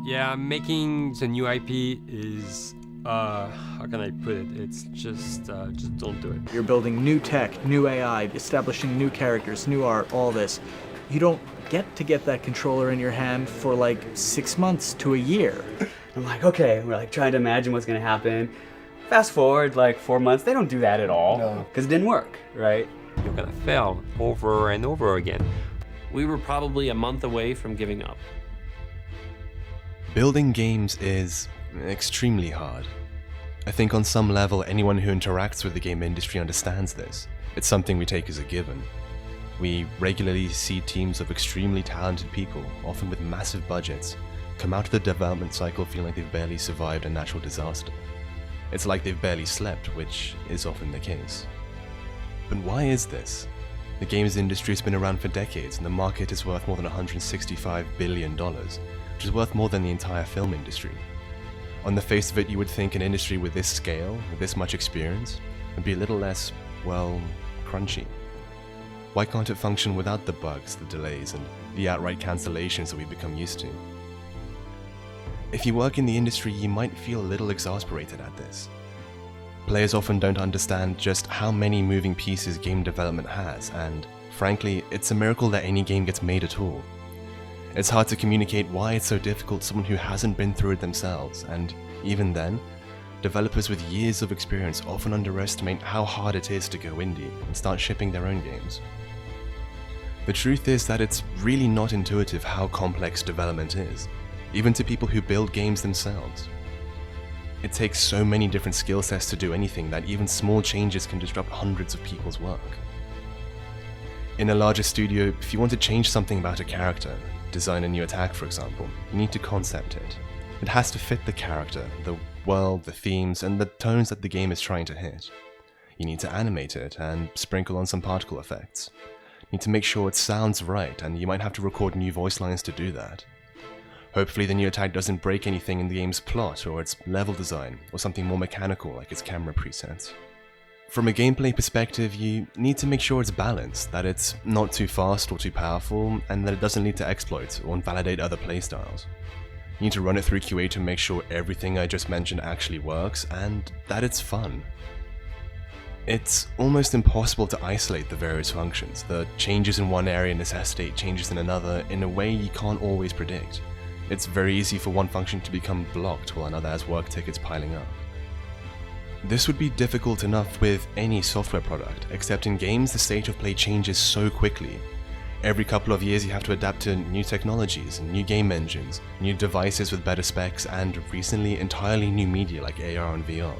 Yeah, making the new IP is, how can I put it? It's just don't do it. You're building new tech, new AI, establishing new characters, new art, all this. You don't get to get that controller in your hand for like 6 months to a year. I'm like, okay, we're like trying to imagine what's gonna happen. Fast forward like 4 months, they don't do that at all, because it didn't work, right? You're gonna fail over and over again. We were probably a month away from giving up. Building games is extremely hard. I think on some level anyone who interacts with the game industry understands this. It's something we take as a given. We regularly see teams of extremely talented people, often with massive budgets, come out of the development cycle feeling like they've barely survived a natural disaster. It's like they've barely slept, which is often the case. But why is this? The games industry has been around for decades and the market is worth more than $165 billion, which is worth more than the entire film industry. On the face of it, you would think an industry with this scale, with this much experience, would be a little less, well, crunchy. Why can't it function without the bugs, the delays, and the outright cancellations that we've become used to? If you work in the industry, you might feel a little exasperated at this. Players often don't understand just how many moving pieces game development has, and frankly, it's a miracle that any game gets made at all. It's hard to communicate why it's so difficult to someone who hasn't been through it themselves, and even then, developers with years of experience often underestimate how hard it is to go indie and start shipping their own games. The truth is that it's really not intuitive how complex development is, even to people who build games themselves. It takes so many different skill sets to do anything that even small changes can disrupt hundreds of people's work. In a larger studio, if you want to change something about a character, design a new attack for example, you need to concept it. It has to fit the character, the world, the themes, and the tones that the game is trying to hit. You need to animate it and sprinkle on some particle effects. You need to make sure it sounds right, and you might have to record new voice lines to do that. Hopefully the new attack doesn't break anything in the game's plot or its level design, or something more mechanical like its camera presets. From a gameplay perspective, you need to make sure it's balanced, that it's not too fast or too powerful, and that it doesn't lead to exploits or invalidate other playstyles. You need to run it through QA to make sure everything I just mentioned actually works, and that it's fun. It's almost impossible to isolate the various functions. The changes in one area necessitate changes in another in a way you can't always predict. It's very easy for one function to become blocked while another has work tickets piling up. This would be difficult enough with any software product, except in games the state of play changes so quickly. Every couple of years you have to adapt to new technologies, new game engines, new devices with better specs, and recently entirely new media like AR and VR.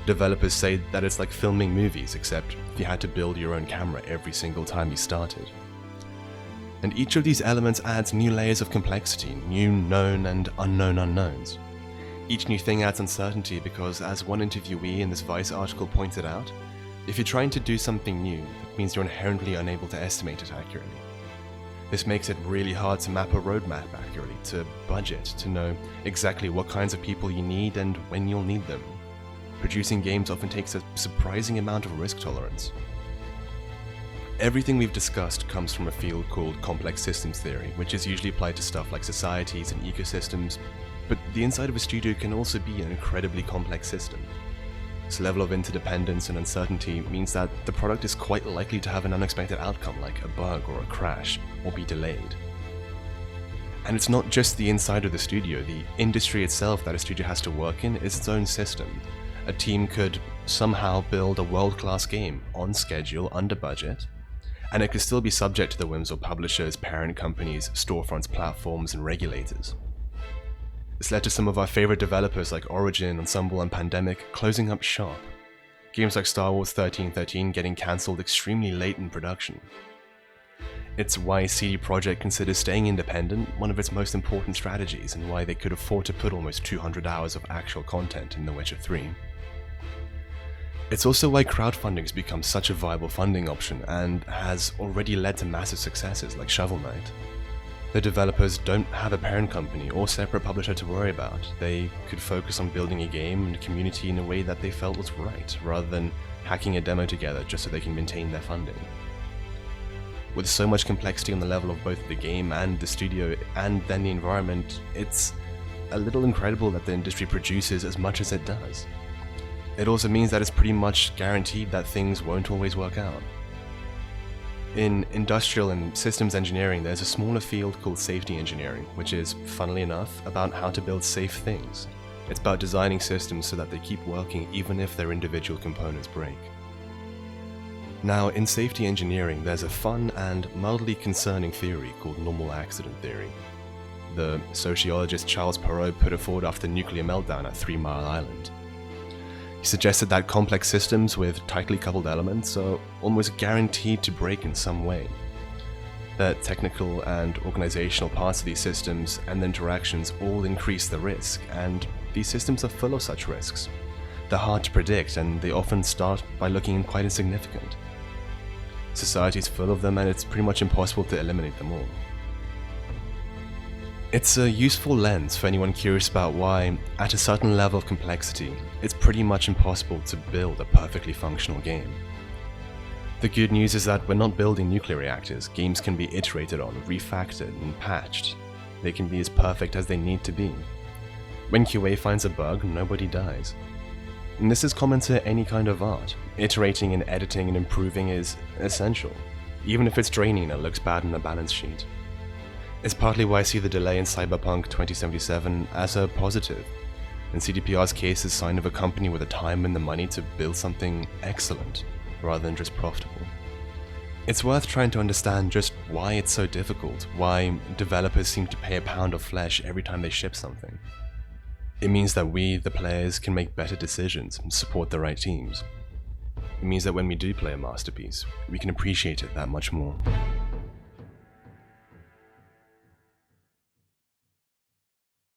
Developers say that it's like filming movies, except you had to build your own camera every single time you started. And each of these elements adds new layers of complexity, new known and unknown unknowns. Each new thing adds uncertainty because, as one interviewee in this Vice article pointed out, if you're trying to do something new, it means you're inherently unable to estimate it accurately. This makes it really hard to map a roadmap accurately, to budget, to know exactly what kinds of people you need and when you'll need them. Producing games often takes a surprising amount of risk tolerance. Everything we've discussed comes from a field called complex systems theory, which is usually applied to stuff like societies and ecosystems, but the inside of a studio can also be an incredibly complex system. This level of interdependence and uncertainty means that the product is quite likely to have an unexpected outcome like a bug or a crash, or be delayed. And it's not just the inside of the studio, the industry itself that a studio has to work in is its own system. A team could somehow build a world-class game on schedule, under budget, and it could still be subject to the whims of publishers, parent companies, storefronts, platforms, and regulators. This led to some of our favorite developers like Origin, Ensemble, and Pandemic closing up shop. Games like Star Wars 1313 getting cancelled extremely late in production. It's why CD Projekt considers staying independent one of its most important strategies, and why they could afford to put almost 200 hours of actual content in The Witcher 3. It's also why crowdfunding has become such a viable funding option and has already led to massive successes like Shovel Knight. The developers don't have a parent company or separate publisher to worry about. They could focus on building a game and a community in a way that they felt was right, rather than hacking a demo together just so they can maintain their funding. With so much complexity on the level of both the game and the studio and then the environment, it's a little incredible that the industry produces as much as it does. It also means that it's pretty much guaranteed that things won't always work out. In industrial and systems engineering, there's a smaller field called safety engineering, which is, funnily enough, about how to build safe things. It's about designing systems so that they keep working even if their individual components break. Now, in safety engineering, there's a fun and mildly concerning theory called normal accident theory. The sociologist Charles Perrow put it forward after the nuclear meltdown at 3 Mile Island. He suggested that complex systems with tightly coupled elements are almost guaranteed to break in some way. The technical and organizational parts of these systems and the interactions all increase the risk, and these systems are full of such risks. They're hard to predict, and they often start by looking quite insignificant. Society's full of them, and it's pretty much impossible to eliminate them all. It's a useful lens for anyone curious about why, at a certain level of complexity, it's pretty much impossible to build a perfectly functional game. The good news is that we're not building nuclear reactors. Games can be iterated on, refactored, and patched. They can be as perfect as they need to be. When QA finds a bug, nobody dies. And this is common to any kind of art. Iterating and editing and improving is essential, even if it's draining and it looks bad on a balance sheet. It's partly why I see the delay in Cyberpunk 2077 as a positive. In CDPR's case, a sign of a company with the time and the money to build something excellent, rather than just profitable. It's worth trying to understand just why it's so difficult, why developers seem to pay a pound of flesh every time they ship something. It means that we, the players, can make better decisions and support the right teams. It means that when we do play a masterpiece, we can appreciate it that much more.